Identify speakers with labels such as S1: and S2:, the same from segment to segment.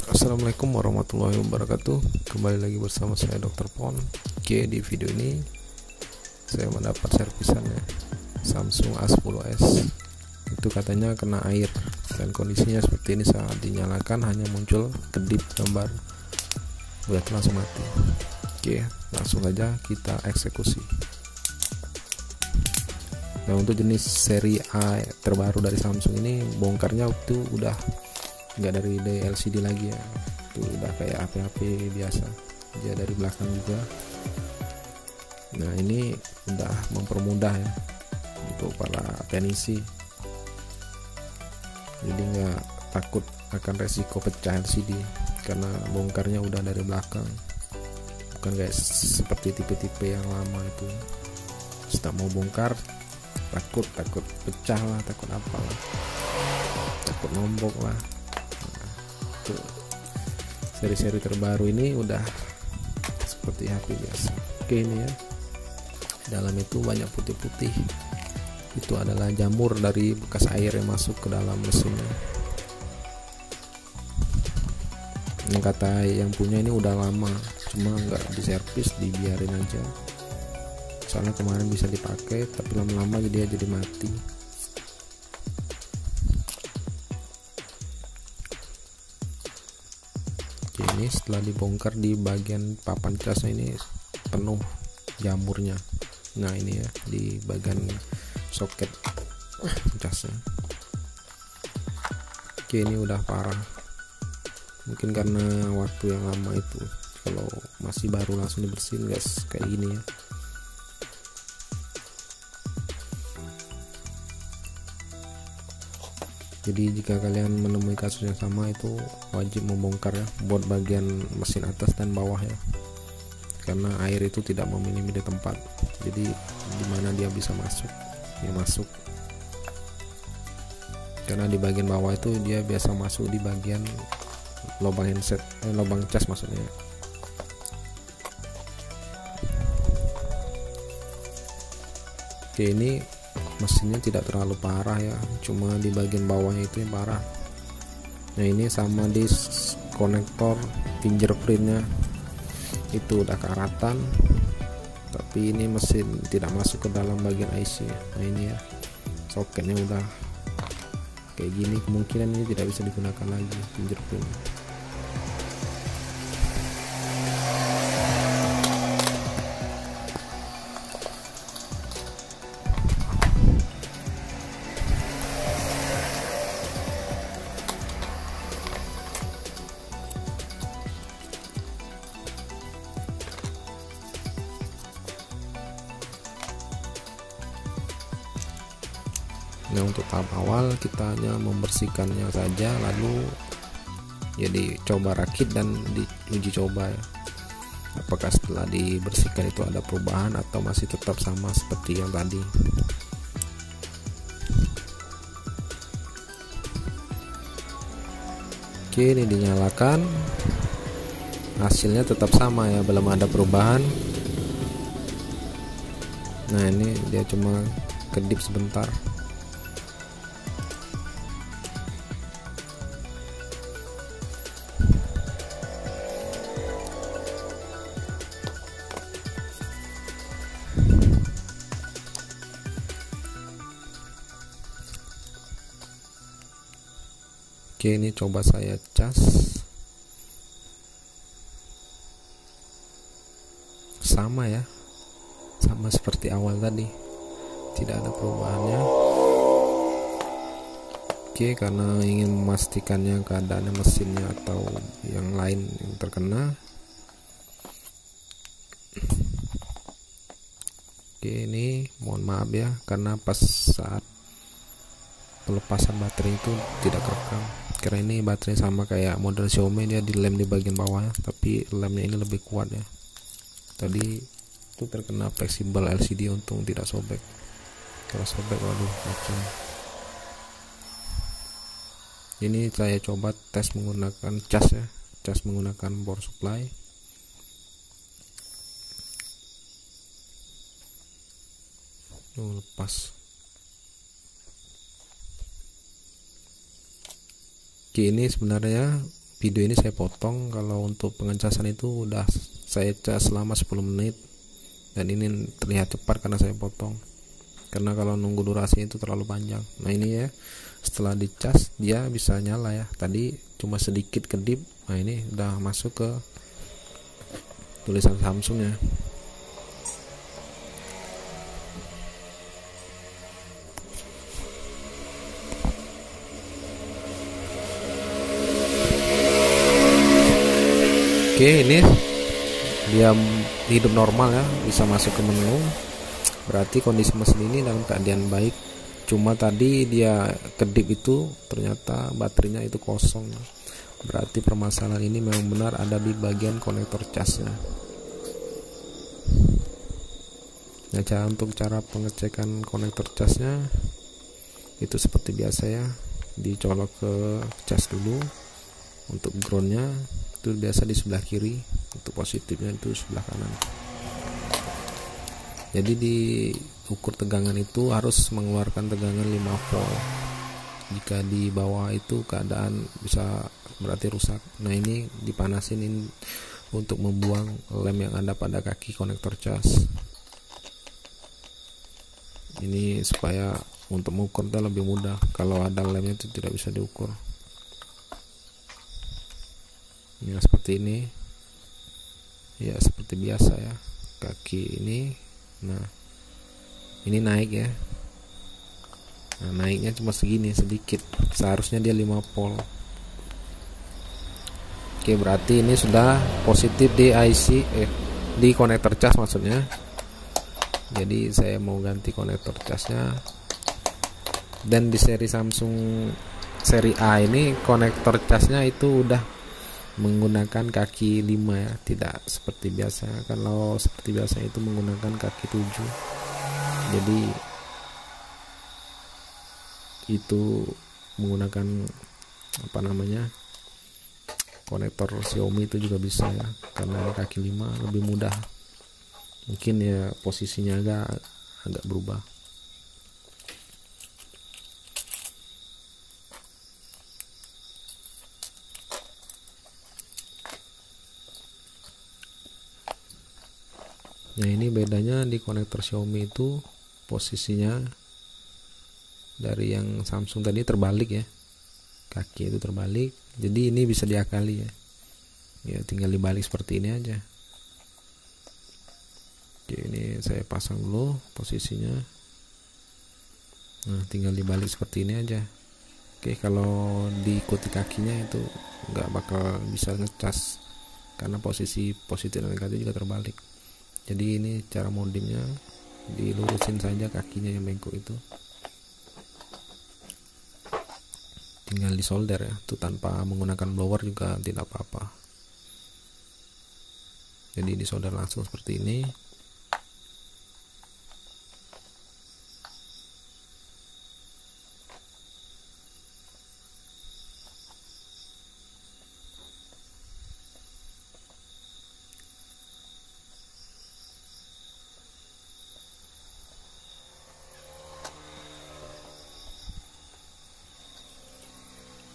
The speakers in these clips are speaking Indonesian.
S1: Assalamualaikum warahmatullahi wabarakatuh. Kembali lagi bersama saya Dr. Pon. Oke, di video ini saya mendapat servisannya Samsung A10s. Itu katanya kena air dan kondisinya seperti ini. Saat dinyalakan hanya muncul kedip gambar, udah langsung mati. Oke, langsung aja kita eksekusi. Nah, untuk jenis seri A terbaru dari Samsung ini, bongkarnya itu udah nggak dari LCD lagi ya, itu udah kayak HP-HP biasa aja dari belakang juga. Nah, ini udah mempermudah ya untuk para teknisi, jadi nggak takut akan resiko pecah LCD karena bongkarnya udah dari belakang, bukan kayak seperti tipe-tipe yang lama itu setelah mau bongkar takut pecah lah, takut apalah, takut nombok lah. Seri-seri terbaru ini udah seperti HP biasa. Oke, ini ya, dalam itu banyak putih-putih, itu adalah jamur dari bekas air yang masuk ke dalam mesinnya. Yang kata yang punya ini udah lama, cuma nggak diservis, dibiarin aja. Soalnya kemarin bisa dipakai, tapi lama-lama dia jadi mati. Ini setelah dibongkar di bagian papan casnya ini penuh jamurnya. Nah, ini ya di bagian soket casnya. Oke, ini udah parah, mungkin karena waktu yang lama itu. Kalau masih baru langsung dibersihin guys, kayak gini ya. Jadi jika kalian menemui kasus yang sama, itu wajib membongkar ya, buat bagian mesin atas dan bawah ya, karena air itu tidak memilih tempat. Jadi dimana dia bisa masuk, dia masuk. Karena di bagian bawah itu dia biasa masuk di bagian lubang handset, lubang cas maksudnya. Oke, ini mesinnya tidak terlalu parah ya, cuma di bagian bawahnya itu yang parah. Nah, ini sama di konektor fingerprintnya itu udah karatan, tapi ini mesin tidak masuk ke dalam bagian IC. Nah, ini ya, soketnya udah kayak gini, kemungkinan ini tidak bisa digunakan lagi fingerprint. Nah, untuk tahap awal kita hanya membersihkannya saja, lalu ya dicoba rakit dan diuji coba ya, apakah setelah dibersihkan itu ada perubahan atau masih tetap sama seperti yang tadi. Oke, ini dinyalakan, hasilnya tetap sama ya, belum ada perubahan. Nah, ini dia cuma kedip sebentar. Oke, ini coba saya cas. Sama ya, sama seperti awal tadi, tidak ada perubahannya. Oke, karena ingin memastikannya keadaan mesinnya atau yang lain yang terkena. Oke, ini mohon maaf ya, karena pas saat pelepasan baterai itu tidak kerekam, karena ini baterai sama kayak model Xiaomi, dia dilem di bagian bawah, tapi lemnya ini lebih kuat ya. Tadi itu terkena fleksibel LCD, untung tidak sobek. Kalau sobek, waduh kacau. Ini saya coba tes menggunakan cas ya, cas menggunakan power supply. Lepas. Oke, ini sebenarnya video ini saya potong. Kalau untuk pengecasan itu udah saya cas selama 10 menit, dan ini terlihat cepat karena saya potong, karena kalau nunggu durasi itu terlalu panjang. Nah ini ya, setelah dicas dia bisa nyala ya, tadi cuma sedikit kedip. Nah ini udah masuk ke tulisan Samsung ya. Oke, ini dia hidup normal ya, bisa masuk ke menu. Berarti kondisi mesin ini dalam keadaan baik. Cuma tadi dia kedip itu ternyata baterainya itu kosong. Berarti permasalahan ini memang benar ada di bagian konektor casnya. Nah, untuk cara pengecekan konektor casnya itu seperti biasa ya, dicolok ke cas dulu. Untuk groundnya itu biasa di sebelah kiri, untuk positifnya itu sebelah kanan. Jadi diukur tegangan itu harus mengeluarkan tegangan 5 volt. Jika di bawah itu keadaan bisa berarti rusak. Nah ini dipanasin ini untuk membuang lem yang ada pada kaki konektor cas. Ini supaya untuk mengukur itu lebih mudah. Kalau ada lemnya itu tidak bisa diukur. Ya seperti ini ya, seperti biasa ya, kaki ini. Nah ini naik ya, nah naiknya cuma segini sedikit, seharusnya dia 5 volt. Oke, berarti ini sudah positif di IC di konektor cas maksudnya. Jadi saya mau ganti konektor casnya, dan di seri Samsung seri A ini konektor casnya itu udah menggunakan kaki 5 ya, tidak seperti biasa. Kalau seperti biasa itu menggunakan kaki 7. Jadi itu menggunakan apa namanya, konektor Xiaomi itu juga bisa ya, karena kaki 5 lebih mudah. Mungkin ya posisinya agak berubah. Nah ini bedanya di konektor Xiaomi itu posisinya dari yang Samsung tadi terbalik ya, kaki itu terbalik. Jadi ini bisa diakali ya, ya tinggal dibalik seperti ini aja. Oke, ini saya pasang dulu posisinya. Nah tinggal dibalik seperti ini aja. Oke, kalau diikuti kakinya itu nggak bakal bisa ngecas, karena posisi positif dan negatif juga terbalik. Jadi ini cara modimnya, dilurusin saja kakinya yang bengkok itu, tinggal disolder ya, itu tanpa menggunakan blower juga tidak apa-apa. Jadi disolder langsung seperti ini.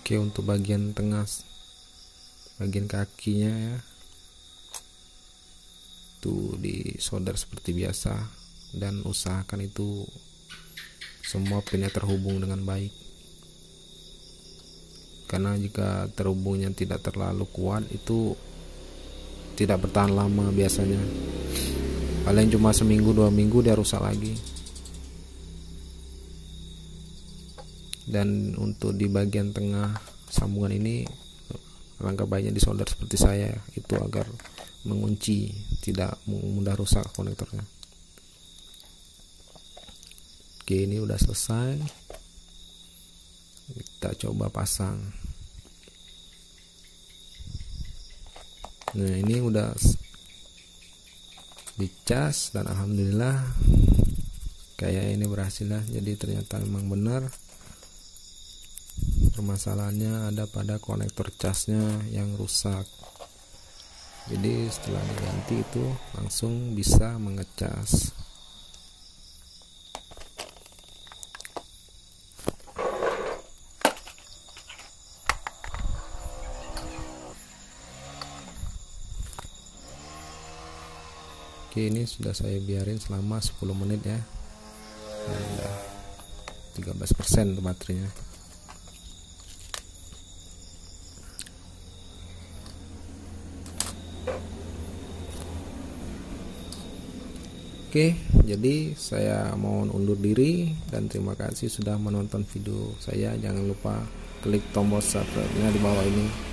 S1: Oke, untuk bagian tengah, bagian kakinya ya, itu disolder seperti biasa, dan usahakan itu semua pinnya terhubung dengan baik, karena jika terhubungnya tidak terlalu kuat itu tidak bertahan lama biasanya, paling cuma seminggu 2 minggu dia rusak lagi. Dan untuk di bagian tengah sambungan ini langkah baiknya disolder seperti saya, itu agar mengunci, tidak mudah rusak konektornya. Oke, ini udah selesai, kita coba pasang. Nah ini udah dicas, dan alhamdulillah kayak ini berhasil lah. Jadi ternyata memang benar permasalahannya ada pada konektor casnya yang rusak. Jadi setelah diganti itu langsung bisa mengecas. Oke, ini sudah saya biarin selama 10 menit ya. Nah, udah 13% tuh baterainya. Oke, jadi saya mohon undur diri dan terima kasih sudah menonton video saya. Jangan lupa klik tombol subscribe-nya di bawah ini.